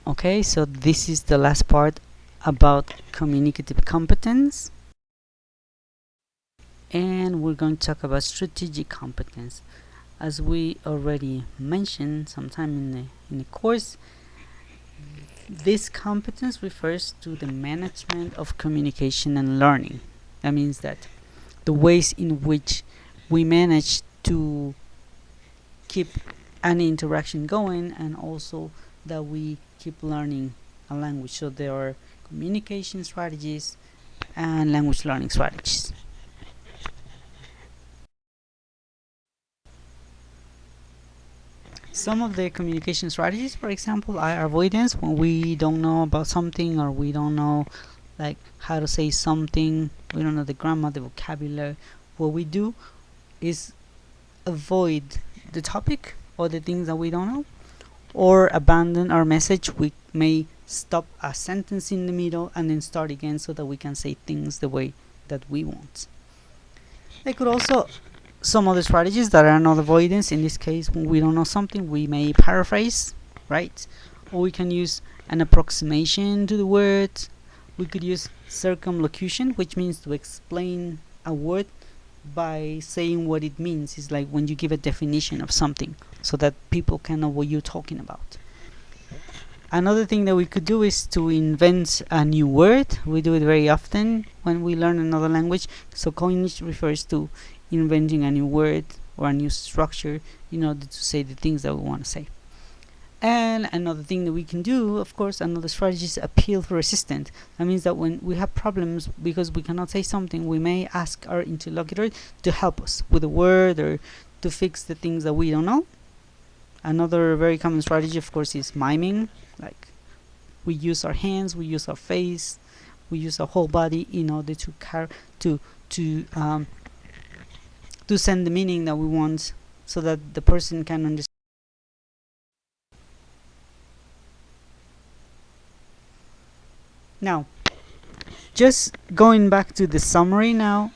Okay, so this is the last part about communicative competence, and we're going to talk about strategic competence. As we already mentioned sometime in the course, this competence refers to the management of communication and learning. That means that the ways in which we manage to keep any interaction going, and also that we keep learning a language. So there are communication strategies and language learning strategies. Some of the communication strategies, for example, are avoidance, when we don't know about something, or we don't know like how to say something, we don't know the grammar, the vocabulary. What we do is avoid the topic or the things that we don't know, or abandon our message. We may stop a sentence in the middle and then start again so that we can say things the way that we want. They could also some other strategies that are not avoidance. In this case, when we don't know something, we may paraphrase, right? Or we can use an approximation to the word. We could use circumlocution, which means to explain a word by saying what it means. It's like when you give a definition of something so that people can know what you're talking about. Another thing that we could do is to invent a new word. We do it very often when we learn another language. So coinage refers to inventing a new word or a new structure in order to say the things that we want to say. And another thing that we can do, of course, another strategy is appeal for assistance. That means that when we have problems because we cannot say something, we may ask our interlocutor to help us with a word or to fix the things that we don't know. Another very common strategy, of course, is miming. Like, we use our hands, we use our face, we use our whole body in order to send the meaning that we want, so that the person can understand. Now, just going back to the summary now,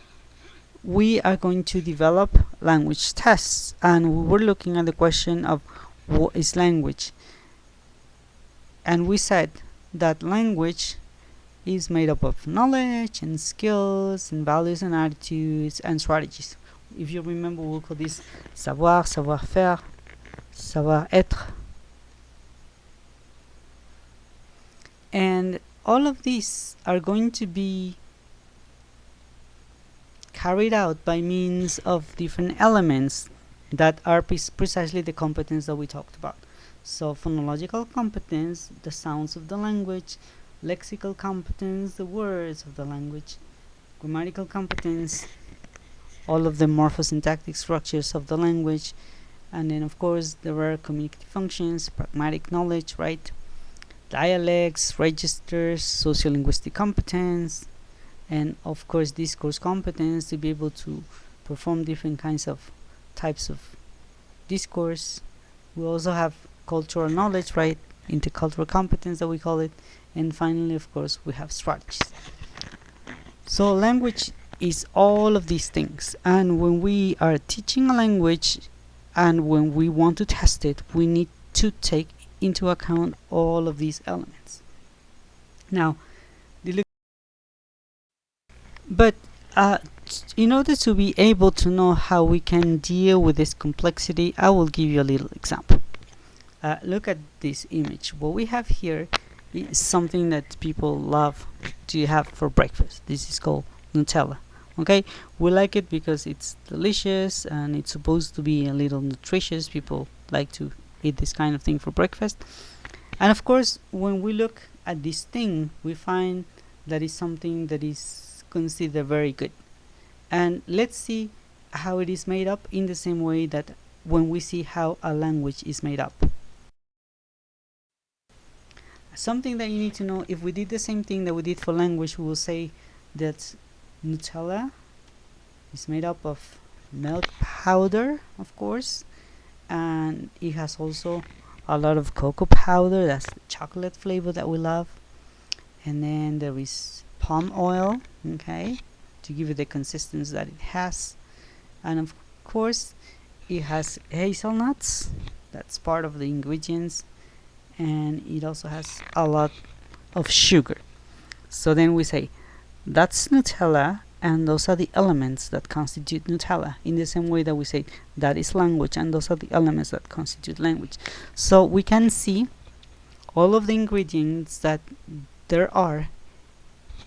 we are going to develop language tests, and we're looking at the question of what is language. And we said that language is made up of knowledge and skills and values and attitudes and strategies. If you remember, we'll call this savoir, savoir-faire, savoir-être. And all of these are going to be carried out by means of different elements that are precisely the competence that we talked about. So phonological competence, the sounds of the language; lexical competence, the words of the language; grammatical competence, all of the morphosyntactic structures of the language; and then of course there are communicative functions, pragmatic knowledge, right? Dialects, registers, sociolinguistic competence, and of course discourse competence, to be able to perform different kinds of types of discourse. We also have cultural knowledge, right? Intercultural competence that we call it. And finally, of course, we have strategies. So language is all of these things, and when we are teaching a language and when we want to test it, we need to take into account all of these elements. Now, but in order to be able to know how we can deal with this complexity, I will give you a little example. Look at this image. What we have here is something that people love to have for breakfast. This is called Nutella. Okay, we like it because it's delicious and it's supposed to be a little nutritious. People like to eat this kind of thing for breakfast. And of course, when we look at this thing, we find that it's something that is considered very good. And let's see how it is made up in the same way that when we see how a language is made up. Something that you need to know: if we did the same thing that we did for language, we will say that Nutella is made up of milk powder, of course, and it has also a lot of cocoa powder, that's the chocolate flavor that we love, and then there is palm oil, okay, to give it the consistency that it has, and of course it has hazelnuts, that's part of the ingredients, and it also has a lot of sugar. So then we say that's Nutella, and those are the elements that constitute Nutella, in the same way that we say that is language, and those are the elements that constitute language. So we can see all of the ingredients that there are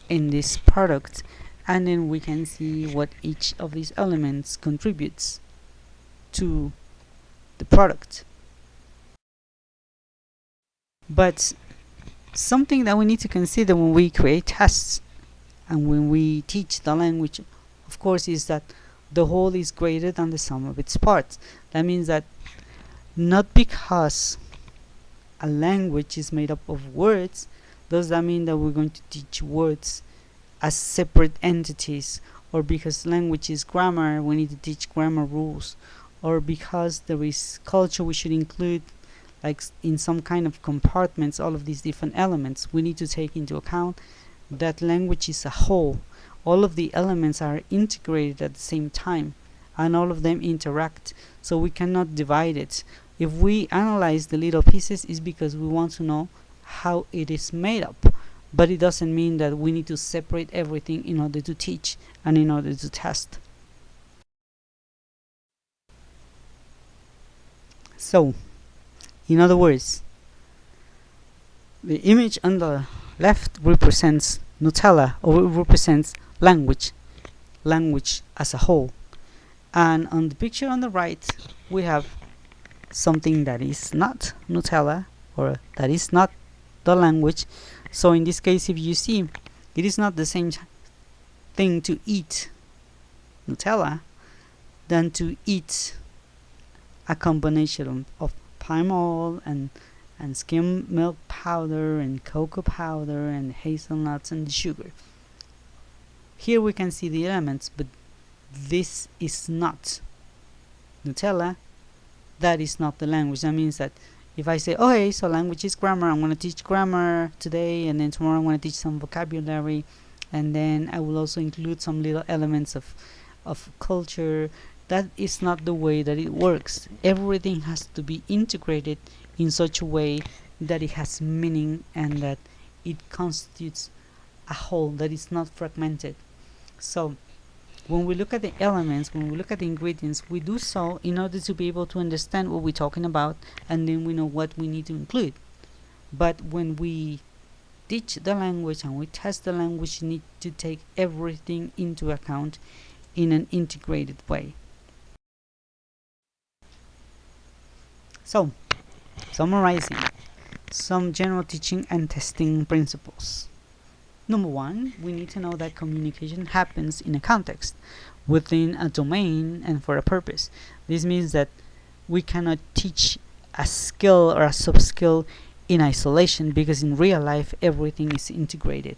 in this product, and then we can see what each of these elements contributes to the product. But something that we need to consider when we create tests and when we teach the language, of course, is that the whole is greater than the sum of its parts. That means that not because a language is made up of words does that mean that we're going to teach words as separate entities, or because language is grammar we need to teach grammar rules, or because there is culture we should include, like in some kind of compartments, all of these different elements. We need to take into account that language is a whole. All of the elements are integrated at the same time, and all of them interact, so we cannot divide it. If we analyze the little pieces, it's because we want to know how it is made up, but it doesn't mean that we need to separate everything in order to teach and in order to test. So, in other words, the image on the left represents Nutella, or it represents language as a whole, and on the picture on the right we have something that is not Nutella, or that is not the language. So in this case, if you see, it is not the same thing to eat Nutella than to eat a combination of palm oil and skim milk powder and cocoa powder and hazelnuts and sugar. Here we can see the elements, but this is not Nutella. That is not the language. That means that if I say, okay, so language is grammar, I'm going to teach grammar today, and then tomorrow I'm going to teach some vocabulary, and then I will also include some little elements of culture. That is not the way that it works. Everything has to be integrated in such a way that it has meaning and that it constitutes a whole, that is not fragmented. So when we look at the elements, when we look at the ingredients, we do so in order to be able to understand what we're talking about, and then we know what we need to include. But when we teach the language and we test the language, we need to take everything into account in an integrated way. So, summarizing some general teaching and testing principles. Number one, we need to know that communication happens in a context, within a domain, and for a purpose. This means that we cannot teach a skill or a sub-skill in isolation, because in real life everything is integrated.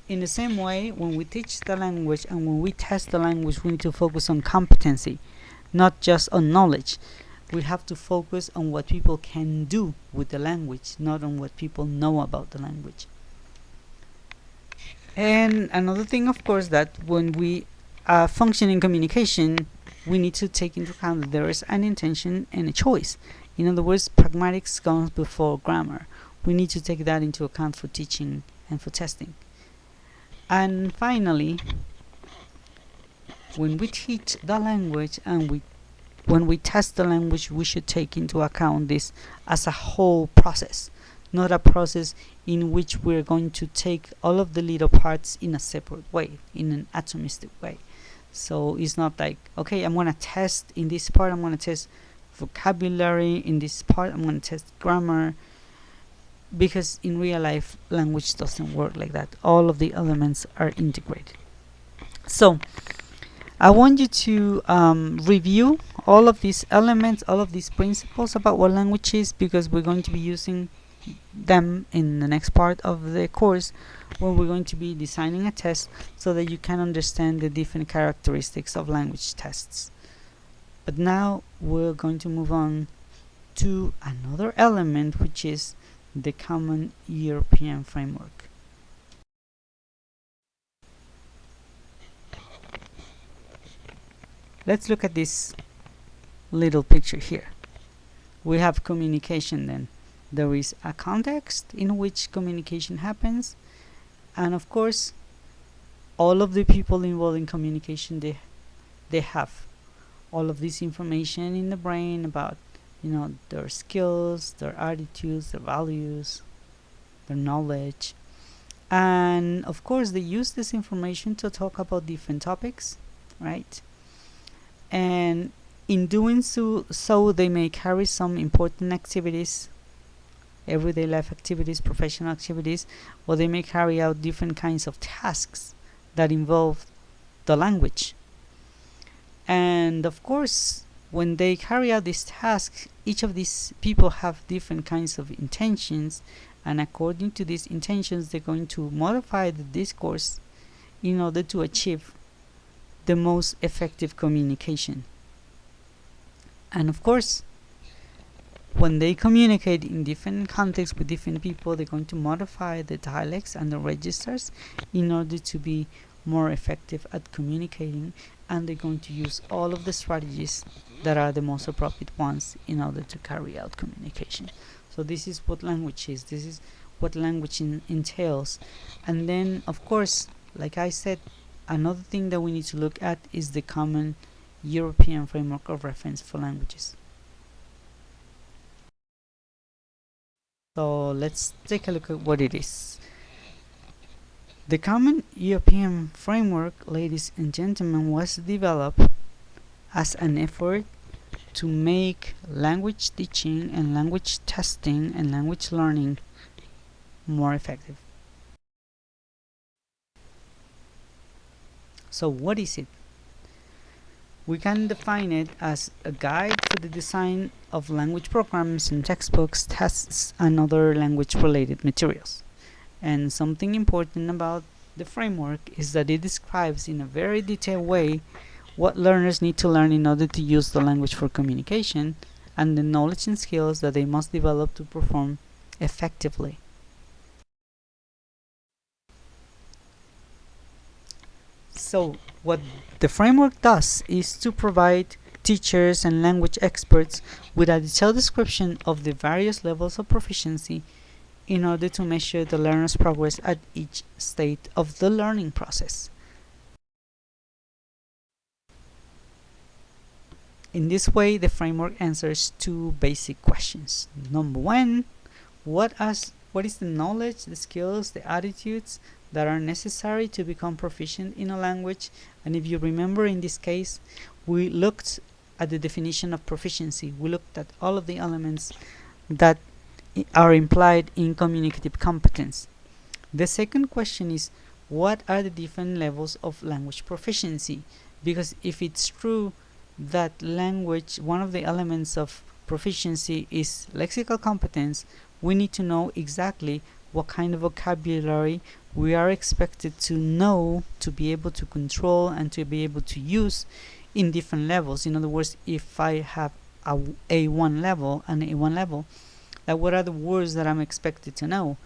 In the same way, when we teach the language and when we test the language, we need to focus on competency, not just on knowledge. We have to focus on what people can do with the language, not on what people know about the language. And another thing, of course, that when we function in communication, we need to take into account that there is an intention and a choice. In other words, pragmatics comes before grammar. We need to take that into account for teaching and for testing. And finally, when we teach the language and when we test the language, we should take into account this as a whole process, not a process in which we're going to take all of the little parts in a separate way, in an atomistic way. So it's not like, okay, I'm going to test in this part, I'm going to test vocabulary, in this part I'm going to test grammar, because in real life language doesn't work like that. All of the elements are integrated. So I want you to review all of these elements, all of these principles about what language is, because we're going to be using them in the next part of the course, when we're going to be designing a test so that you can understand the different characteristics of language tests. But now we're going to move on to another element, which is the Common European Framework. Let's look at this little picture here. We have communication then. there is a context in which communication happens, and of course all of the people involved in communication, they have all of this information in the brain about, their skills, their attitudes, their values, their knowledge, and of course they use this information to talk about different topics, right? And in doing so they may carry some important activities, everyday life activities, professional activities, or they may carry out different kinds of tasks that involve the language. And of course, when they carry out these tasks, each of these people have different kinds of intentions, and according to these intentions, they're going to modify the discourse in order to achieve the most effective communication. And of course, when they communicate in different contexts with different people, they're going to modify the dialects and the registers in order to be more effective at communicating, and they're going to use all of the strategies that are the most appropriate ones in order to carry out communication. So this is what language is. This is what language entails. And then, of course, like I said, another thing that we need to look at is the common European framework of reference for languages. So let's take a look at what it is. The Common European Framework, ladies and gentlemen, was developed as an effort to make language teaching and language testing and language learning more effective. So what is it? We can define it as a guide for the design of language programs and textbooks, tests, and other language-related materials. And something important about the framework is that it describes in a very detailed way what learners need to learn in order to use the language for communication, and the knowledge and skills that they must develop to perform effectively. So what the framework does is to provide teachers and language experts with a detailed description of the various levels of proficiency in order to measure the learner's progress at each state of the learning process. In this way, the framework answers two basic questions. Number one, what is the knowledge, the skills, the attitudes that are necessary to become proficient in a language? And if you remember, in this case, we looked at the definition of proficiency. We looked at all of the elements that are implied in communicative competence. The second question is, what are the different levels of language proficiency? Because if it's true that language, one of the elements of proficiency is lexical competence, we need to know exactly what kind of vocabulary we are expected to know, to be able to control and to be able to use in different levels. In other words, if I have a A1 level and A1 level, what are the words that I'm expected to know?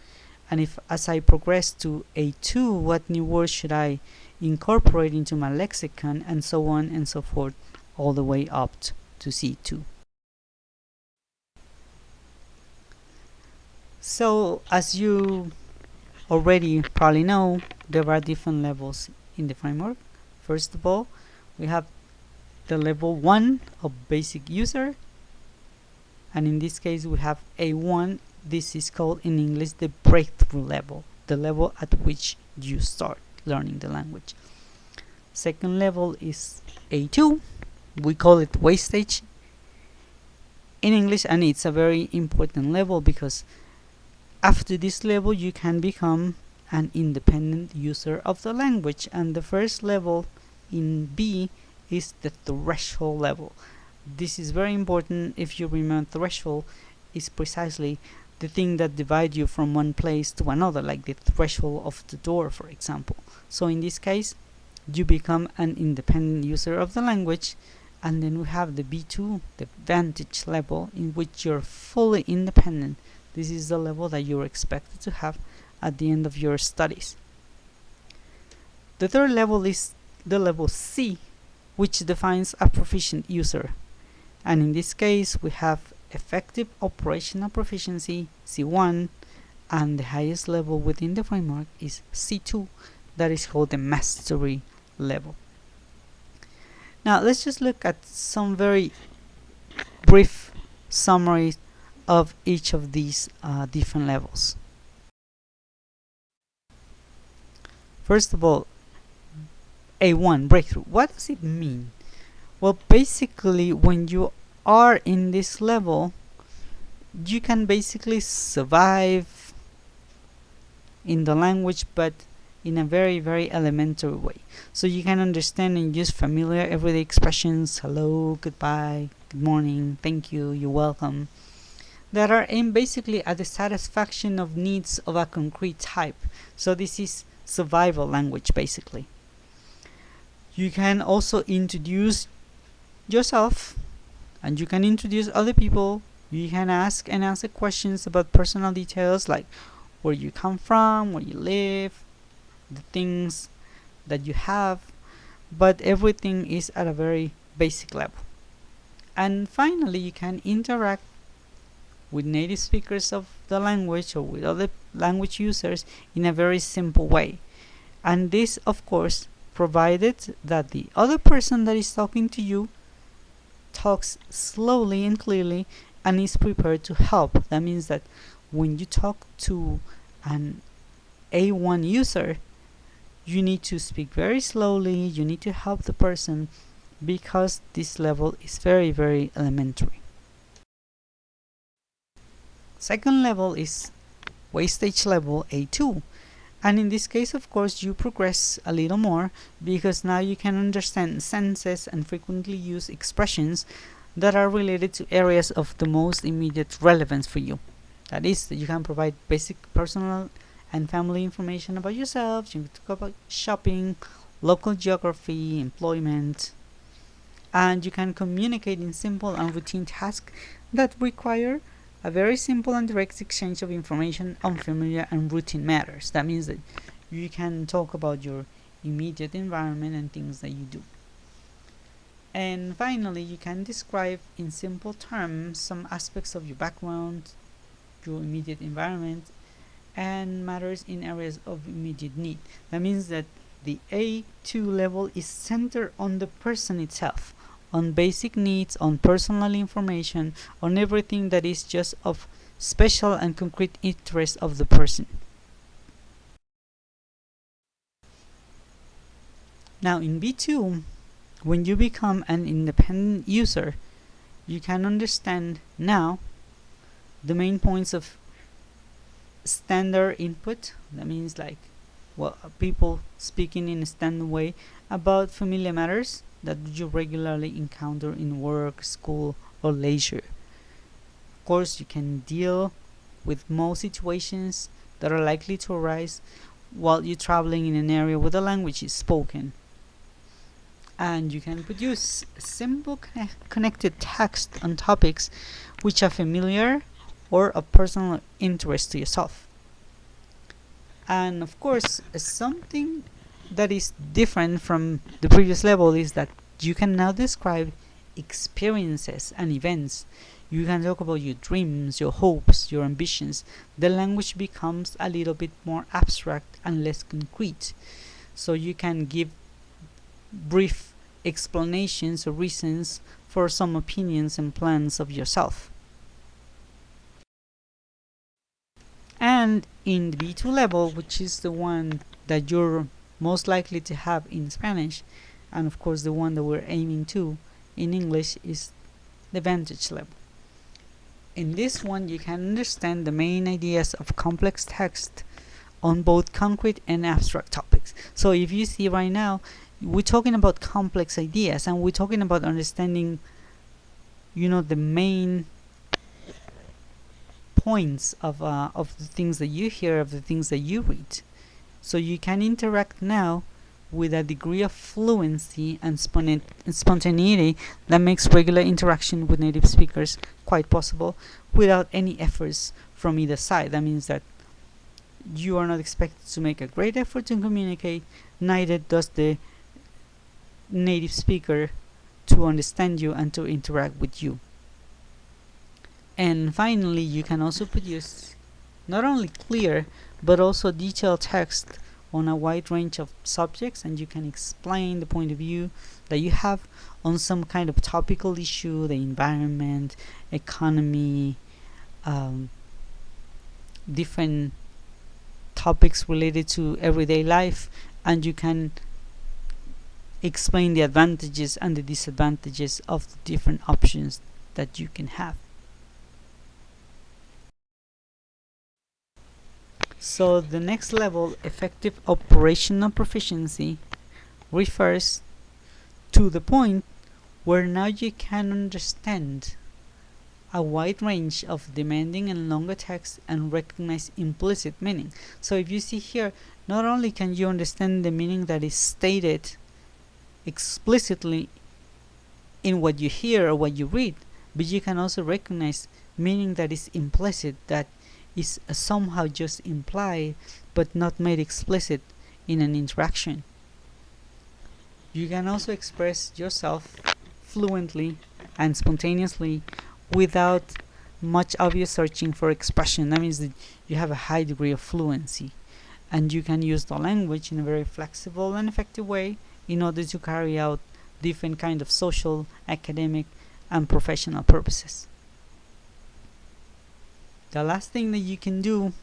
And if as I progress to A2, what new words should I incorporate into my lexicon, and so on and so forth, all the way up to C2. So as you already probably know, there are different levels in the framework. First of all, we have the level 1 of basic user, and in this case we have A1. This is called in English the breakthrough level, the level at which you start learning the language. Second level is A2. We call it wastage in English, and it's a very important level because after this level you can become an independent user of the language. And the first level in B is the threshold level. This is very important. If you remember, threshold is precisely the thing that divides you from one place to another, like the threshold of the door, for example. So in this case, you become an independent user of the language. And then we have the B2, the advantage level, in which you're fully independent. This is the level that you're expected to have at the end of your studies. The third level is the level C, which defines a proficient user. And in this case, we have effective operational proficiency, C1, and the highest level within the framework is C2, that is called the mastery level. Now let's just look at some very brief summaries of each of these different levels. First of all, A1, breakthrough. What does it mean? Well, basically, when you are in this level, you can basically survive in the language, but in a very, very elementary way. So you can understand and use familiar everyday expressions, hello, goodbye, good morning, thank you, you're welcome, that are aimed basically at the satisfaction of needs of a concrete type. So this is survival language, basically. You can also introduce yourself, and you can introduce other people. You can ask and answer questions about personal details like where you come from, where you live, the things that you have, but everything is at a very basic level. And finally, you can interact with native speakers of the language or with other language users in a very simple way. And this, of course, provided that the other person that is talking to you talks slowly and clearly and is prepared to help. That means that when you talk to an A1 user, you need to speak very slowly, you need to help the person, because this level is very, very elementary. Second level is wastage level A2, and in this case, of course, you progress a little more because now you can understand sentences and frequently use expressions that are related to areas of the most immediate relevance for you. That is, you can provide basic personal and family information about yourself, you can talk about shopping, local geography, employment, and you can communicate in simple and routine tasks that require a very simple and direct exchange of information on familiar and routine matters. That means that you can talk about your immediate environment and things that you do. And finally, you can describe in simple terms some aspects of your background, your immediate environment, and matters in areas of immediate need. That means that the A2 level is centered on the person itself, on basic needs, on personal information, on everything that is just of special and concrete interest of the person. Now in B2, when you become an independent user, you can understand now the main points of standard input. That means like people speaking in a standard way about familiar matters that you regularly encounter in work, school, or leisure. Of course, you can deal with most situations that are likely to arise while you're traveling in an area where the language is spoken. And you can produce simple connected text on topics which are familiar or of personal interest to yourself. And of course, something that is different from the previous level is that you can now describe experiences and events. You can talk about your dreams, your hopes, your ambitions. The language becomes a little bit more abstract and less concrete. So you can give brief explanations or reasons for some opinions and plans of yourself. And in the B2 level, which is the one that you're most likely to have in Spanish, and of course the one that we're aiming to in English, is the Vantage level. In this one, you can understand the main ideas of complex text on both concrete and abstract topics. So if you see right now, we're talking about complex ideas, and we're talking about understanding, the main points of the things that you hear, of the things that you read. So you can interact now with a degree of fluency and spontaneity that makes regular interaction with native speakers quite possible without any efforts from either side. That means that you are not expected to make a great effort to communicate, neither does the native speaker to understand you and to interact with you. And finally, you can also produce not only clear but also detailed text on a wide range of subjects, and you can explain the point of view that you have on some kind of topical issue, the environment, economy, different topics related to everyday life, and you can explain the advantages and the disadvantages of the different options that you can have. So the next level, effective operational proficiency, refers to the point where now you can understand a wide range of demanding and longer text and recognize implicit meaning. So if you see here, not only can you understand the meaning that is stated explicitly in what you hear or what you read, but you can also recognize meaning that is implicit, that is somehow just implied but not made explicit in an interaction. You can also express yourself fluently and spontaneously without much obvious searching for expression. That means that you have a high degree of fluency, and you can use the language in a very flexible and effective way in order to carry out different kind of social, academic, and professional purposes. The last thing that you can do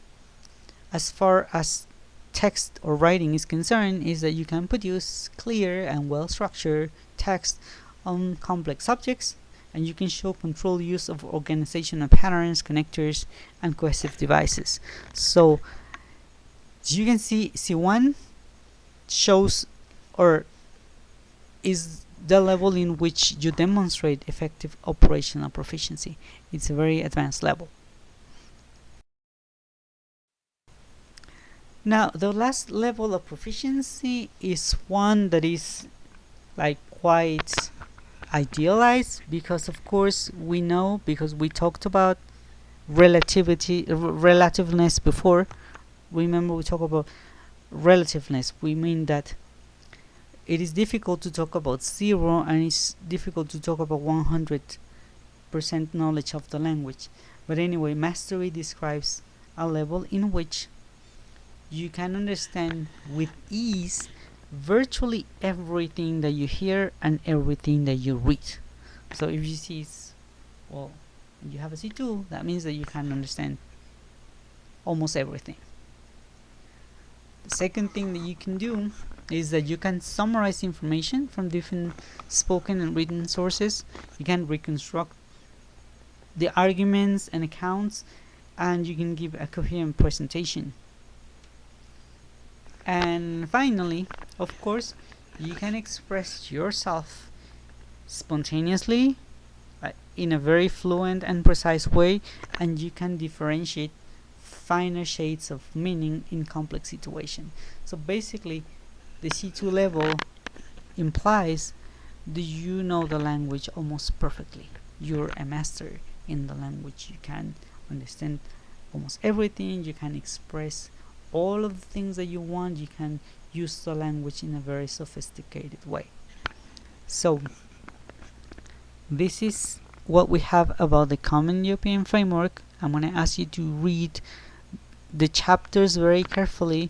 as far as text or writing is concerned is that you can produce clear and well-structured text on complex subjects, and you can show controlled use of organizational patterns, connectors, and cohesive devices. So you can see C1 shows or is the level in which you demonstrate effective operational proficiency. It's a very advanced level. Now, the last level of proficiency is one that is like quite idealized, because of course we know, because we talked about relativeness before. Remember, we talk about relativeness. We mean that it is difficult to talk about zero, and it's difficult to talk about 100% knowledge of the language. But anyway, mastery describes a level in which you can understand with ease virtually everything that you hear and everything that you read. So if you see, well, you have a C2, that means that you can understand almost everything. The second thing that you can do is that you can summarize information from different spoken and written sources. You can reconstruct the arguments and accounts, and you can give a coherent presentation. And finally, of course, you can express yourself spontaneously in a very fluent and precise way, and you can differentiate finer shades of meaning in complex situations. So basically, the C2 level implies that you know the language almost perfectly. You're a master in the language. You can understand almost everything. You can express all of the things that you want. You can use the language in a very sophisticated way. So this is what we have about the Common European Framework. I'm going to ask you to read the chapters very carefully,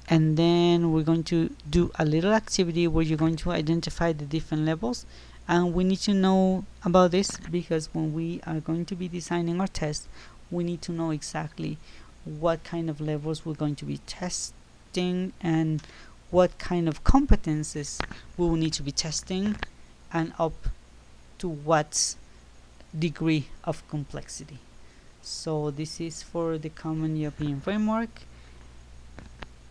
and then we're going to do a little activity where you're going to identify the different levels. And we need to know about this because when we are going to be designing our test, we need to know exactly what kind of levels we're going to be testing and what kind of competences we will need to be testing, and up to what degree of complexity. So this is for the Common European Framework,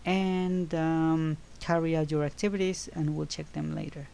and carry out your activities and we'll check them later.